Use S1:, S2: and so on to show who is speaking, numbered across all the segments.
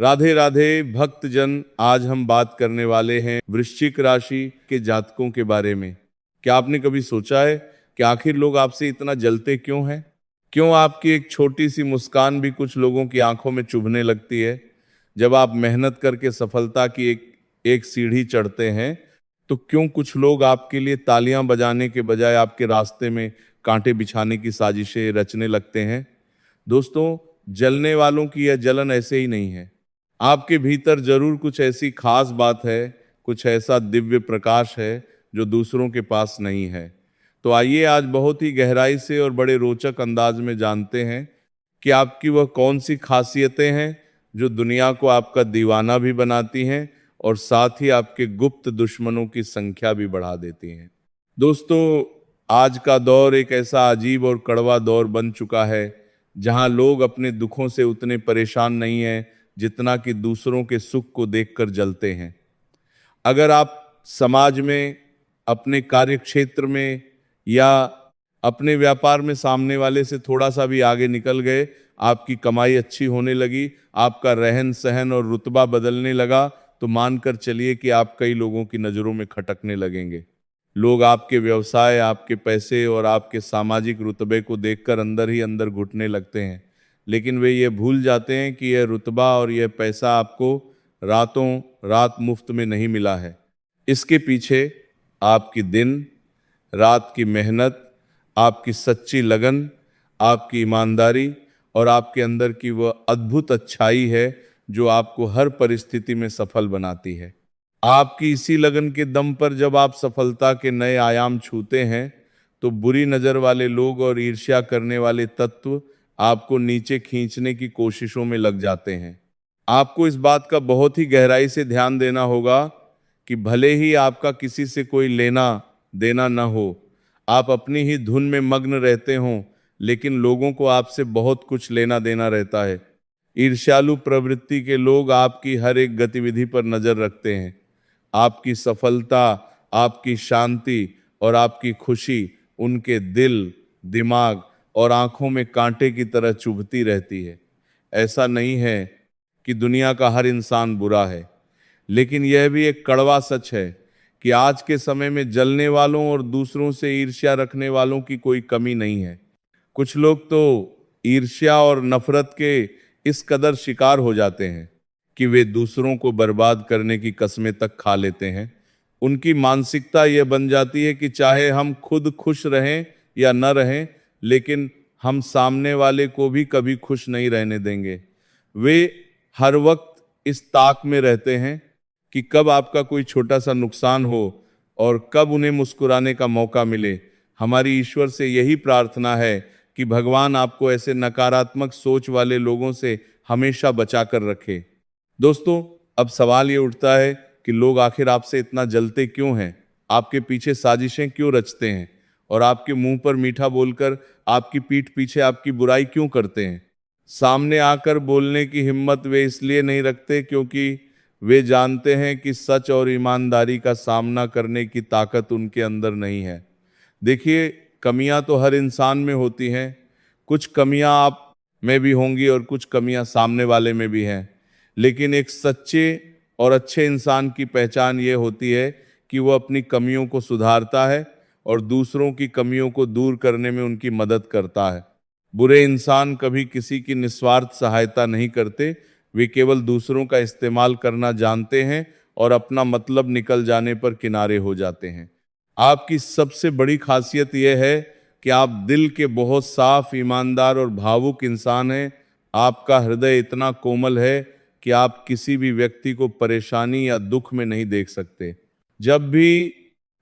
S1: राधे राधे भक्तजन। आज हम बात करने वाले हैं वृश्चिक राशि के जातकों के बारे में। क्या आपने कभी सोचा है कि आखिर लोग आपसे इतना जलते क्यों हैं? क्यों आपकी एक छोटी सी मुस्कान भी कुछ लोगों की आंखों में चुभने लगती है? जब आप मेहनत करके सफलता की एक एक सीढ़ी चढ़ते हैं तो क्यों कुछ लोग आपके लिए तालियां बजाने के बजाय आपके रास्ते में कांटे बिछाने की साजिशें रचने लगते हैं? दोस्तों, जलने वालों की यह जलन ऐसे ही नहीं है। आपके भीतर जरूर कुछ ऐसी खास बात है, कुछ ऐसा दिव्य प्रकाश है जो दूसरों के पास नहीं है। तो आइए आज बहुत ही गहराई से और बड़े रोचक अंदाज में जानते हैं कि आपकी वह कौन सी खासियतें हैं जो दुनिया को आपका दीवाना भी बनाती हैं और साथ ही आपके गुप्त दुश्मनों की संख्या भी बढ़ा देती हैं। दोस्तों, आज का दौर एक ऐसा अजीब और कड़वा दौर बन चुका है जहां लोग अपने दुखों से उतने परेशान नहीं हैं जितना कि दूसरों के सुख को देखकर जलते हैं। अगर आप समाज में, अपने कार्य क्षेत्र में या अपने व्यापार में सामने वाले से थोड़ा सा भी आगे निकल गए, आपकी कमाई अच्छी होने लगी, आपका रहन सहन और रुतबा बदलने लगा, तो मानकर चलिए कि आप कई लोगों की नज़रों में खटकने लगेंगे। लोग आपके व्यवसाय, आपके पैसे और आपके सामाजिक रुतबे को देखकर अंदर ही अंदर घुटने लगते हैं, लेकिन वे ये भूल जाते हैं कि यह रुतबा और यह पैसा आपको रातों रात मुफ्त में नहीं मिला है। इसके पीछे आपकी दिन रात की मेहनत, आपकी सच्ची लगन, आपकी ईमानदारी और आपके अंदर की वह अद्भुत अच्छाई है जो आपको हर परिस्थिति में सफल बनाती है। आपकी इसी लगन के दम पर जब आप सफलता के नए आयाम छूते हैं तो बुरी नज़र वाले लोग और ईर्ष्या करने वाले तत्व आपको नीचे खींचने की कोशिशों में लग जाते हैं। आपको इस बात का बहुत ही गहराई से ध्यान देना होगा कि भले ही आपका किसी से कोई लेना देना न हो, आप अपनी ही धुन में मग्न रहते हों, लेकिन लोगों को आपसे बहुत कुछ लेना देना रहता है। ईर्ष्यालु प्रवृत्ति के लोग आपकी हर एक गतिविधि पर नजर रखते हैं। आपकी सफलता, आपकी शांति और आपकी खुशी उनके दिल, दिमाग और आंखों में कांटे की तरह चुभती रहती है। ऐसा नहीं है कि दुनिया का हर इंसान बुरा है, लेकिन यह भी एक कड़वा सच है कि आज के समय में जलने वालों और दूसरों से ईर्ष्या रखने वालों की कोई कमी नहीं है। कुछ लोग तो ईर्ष्या और नफरत के इस कदर शिकार हो जाते हैं कि वे दूसरों को बर्बाद करने की कस्में तक खा लेते हैं। उनकी मानसिकता यह बन जाती है कि चाहे हम खुद खुश रहें या न रहें, लेकिन हम सामने वाले को भी कभी खुश नहीं रहने देंगे। वे हर वक्त इस ताक में रहते हैं कि कब आपका कोई छोटा सा नुकसान हो और कब उन्हें मुस्कुराने का मौका मिले। हमारी ईश्वर से यही प्रार्थना है कि भगवान आपको ऐसे नकारात्मक सोच वाले लोगों से हमेशा बचा कर रखे। दोस्तों, अब सवाल ये उठता है कि लोग आखिर आपसे इतना जलते क्यों हैं? आपके पीछे साजिशें क्यों रचते हैं और आपके मुंह पर मीठा बोलकर आपकी पीठ पीछे आपकी बुराई क्यों करते हैं? सामने आकर बोलने की हिम्मत वे इसलिए नहीं रखते क्योंकि वे जानते हैं कि सच और ईमानदारी का सामना करने की ताकत उनके अंदर नहीं है। देखिए, कमियां तो हर इंसान में होती हैं। कुछ कमियां आप में भी होंगी और कुछ कमियां सामने वाले में भी हैं, लेकिन एक सच्चे और अच्छे इंसान की पहचान ये होती है कि वो अपनी कमियों को सुधारता है और दूसरों की कमियों को दूर करने में उनकी मदद करता है। बुरे इंसान कभी किसी की निस्वार्थ सहायता नहीं करते, वे केवल दूसरों का इस्तेमाल करना जानते हैं और अपना मतलब निकल जाने पर किनारे हो जाते हैं। आपकी सबसे बड़ी खासियत यह है कि आप दिल के बहुत साफ, ईमानदार और भावुक इंसान हैं। आपका हृदय इतना कोमल है कि आप किसी भी व्यक्ति को परेशानी या दुख में नहीं देख सकते। जब भी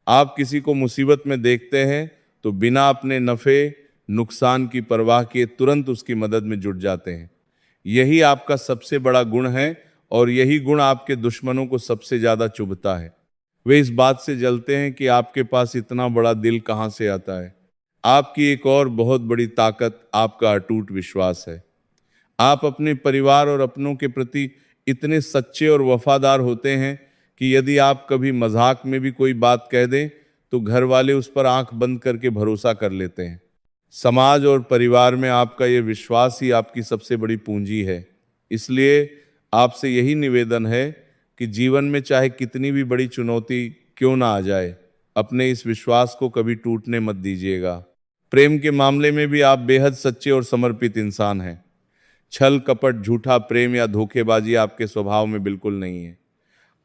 S1: आप किसी को मुसीबत में देखते हैं तो बिना अपने नफ़े नुकसान की परवाह किए तुरंत उसकी मदद में जुट जाते हैं। यही आपका सबसे बड़ा गुण है और यही गुण आपके दुश्मनों को सबसे ज्यादा चुभता है। वे इस बात से जलते हैं कि आपके पास इतना बड़ा दिल कहां से आता है। आपकी एक और बहुत बड़ी ताकत आपका अटूट विश्वास है। आप अपने परिवार और अपनों के प्रति इतने सच्चे और वफादार होते हैं कि यदि आप कभी मजाक में भी कोई बात कह दें तो घर वाले उस पर आंख बंद करके भरोसा कर लेते हैं। समाज और परिवार में आपका ये विश्वास ही आपकी सबसे बड़ी पूंजी है। इसलिए आपसे यही निवेदन है कि जीवन में चाहे कितनी भी बड़ी चुनौती क्यों ना आ जाए, अपने इस विश्वास को कभी टूटने मत दीजिएगा। प्रेम के मामले में भी आप बेहद सच्चे और समर्पित इंसान हैं। छल कपट, झूठा प्रेम या धोखेबाजी आपके स्वभाव में बिल्कुल नहीं है।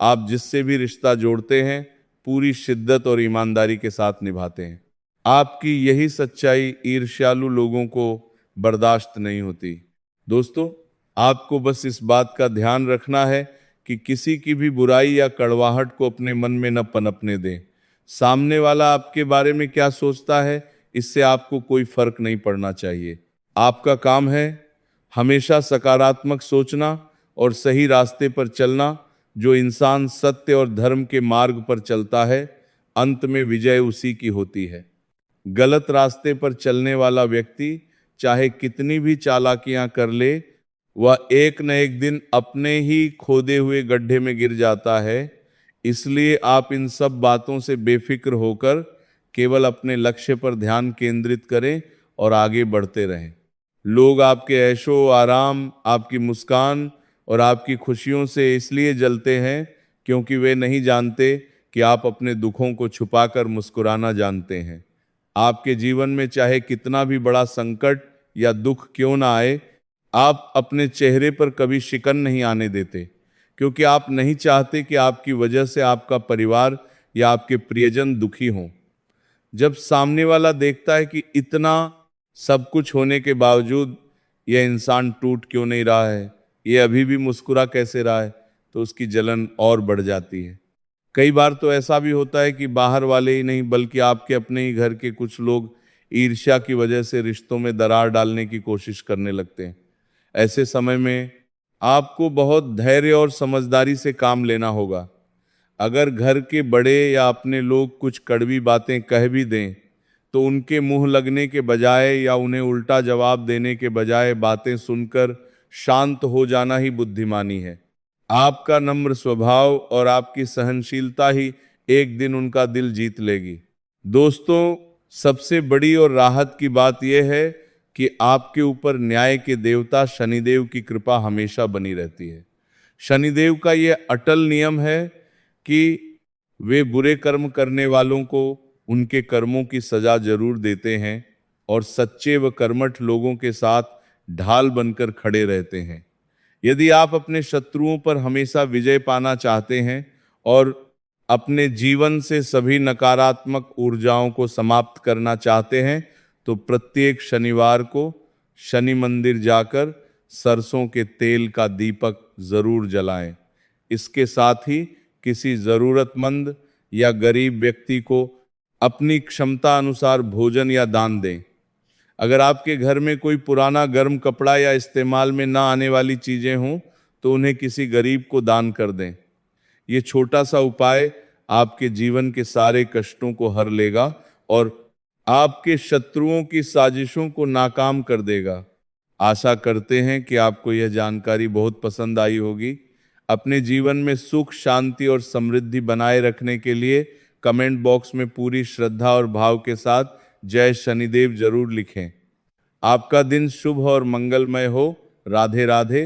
S1: आप जिससे भी रिश्ता जोड़ते हैं पूरी शिद्दत और ईमानदारी के साथ निभाते हैं। आपकी यही सच्चाई ईर्ष्यालु लोगों को बर्दाश्त नहीं होती। दोस्तों, आपको बस इस बात का ध्यान रखना है कि किसी की भी बुराई या कड़वाहट को अपने मन में न पनपने दें। सामने वाला आपके बारे में क्या सोचता है, इससे आपको कोई फर्क नहीं पड़ना चाहिए। आपका काम है हमेशा सकारात्मक सोचना और सही रास्ते पर चलना। जो इंसान सत्य और धर्म के मार्ग पर चलता है, अंत में विजय उसी की होती है। गलत रास्ते पर चलने वाला व्यक्ति चाहे कितनी भी चालाकियां कर ले, वह एक न एक दिन अपने ही खोदे हुए गड्ढे में गिर जाता है। इसलिए आप इन सब बातों से बेफिक्र होकर केवल अपने लक्ष्य पर ध्यान केंद्रित करें और आगे बढ़ते रहें। लोग आपके ऐशो आराम, आपकी मुस्कान और आपकी खुशियों से इसलिए जलते हैं क्योंकि वे नहीं जानते कि आप अपने दुखों को छुपाकर मुस्कुराना जानते हैं। आपके जीवन में चाहे कितना भी बड़ा संकट या दुख क्यों ना आए, आप अपने चेहरे पर कभी शिकन नहीं आने देते, क्योंकि आप नहीं चाहते कि आपकी वजह से आपका परिवार या आपके प्रियजन दुखी हों। जब सामने वाला देखता है कि इतना सब कुछ होने के बावजूद यह इंसान टूट क्यों नहीं रहा है, ये अभी भी मुस्कुरा कैसे रहा है, तो उसकी जलन और बढ़ जाती है। कई बार तो ऐसा भी होता है कि बाहर वाले ही नहीं बल्कि आपके अपने ही घर के कुछ लोग ईर्ष्या की वजह से रिश्तों में दरार डालने की कोशिश करने लगते हैं। ऐसे समय में आपको बहुत धैर्य और समझदारी से काम लेना होगा। अगर घर के बड़े या अपने लोग कुछ कड़वी बातें कह भी दें, तो उनके मुंह लगने के बजाय या उन्हें उल्टा जवाब देने के बजाय बातें सुनकर शांत हो जाना ही बुद्धिमानी है। आपका नम्र स्वभाव और आपकी सहनशीलता ही एक दिन उनका दिल जीत लेगी। दोस्तों, सबसे बड़ी और राहत की बात यह है कि आपके ऊपर न्याय के देवता शनिदेव की कृपा हमेशा बनी रहती है। शनिदेव का यह अटल नियम है कि वे बुरे कर्म करने वालों को उनके कर्मों की सजा जरूर देते हैं और सच्चे व कर्मठ लोगों के साथ ढाल बनकर खड़े रहते हैं। यदि आप अपने शत्रुओं पर हमेशा विजय पाना चाहते हैं और अपने जीवन से सभी नकारात्मक ऊर्जाओं को समाप्त करना चाहते हैं, तो प्रत्येक शनिवार को शनि मंदिर जाकर सरसों के तेल का दीपक जरूर जलाएं। इसके साथ ही किसी जरूरतमंद या गरीब व्यक्ति को अपनी क्षमता अनुसार भोजन या दान दें। अगर आपके घर में कोई पुराना गर्म कपड़ा या इस्तेमाल में ना आने वाली चीजें हों, तो उन्हें किसी गरीब को दान कर दें। ये छोटा सा उपाय आपके जीवन के सारे कष्टों को हर लेगा और आपके शत्रुओं की साजिशों को नाकाम कर देगा। आशा करते हैं कि आपको यह जानकारी बहुत पसंद आई होगी। अपने जीवन में सुख, शांति और समृद्धि बनाए रखने के लिए कमेंट बॉक्स में पूरी श्रद्धा और भाव के साथ जय शनिदेव जरूर लिखें। आपका दिन शुभ और मंगलमय हो। राधे राधे।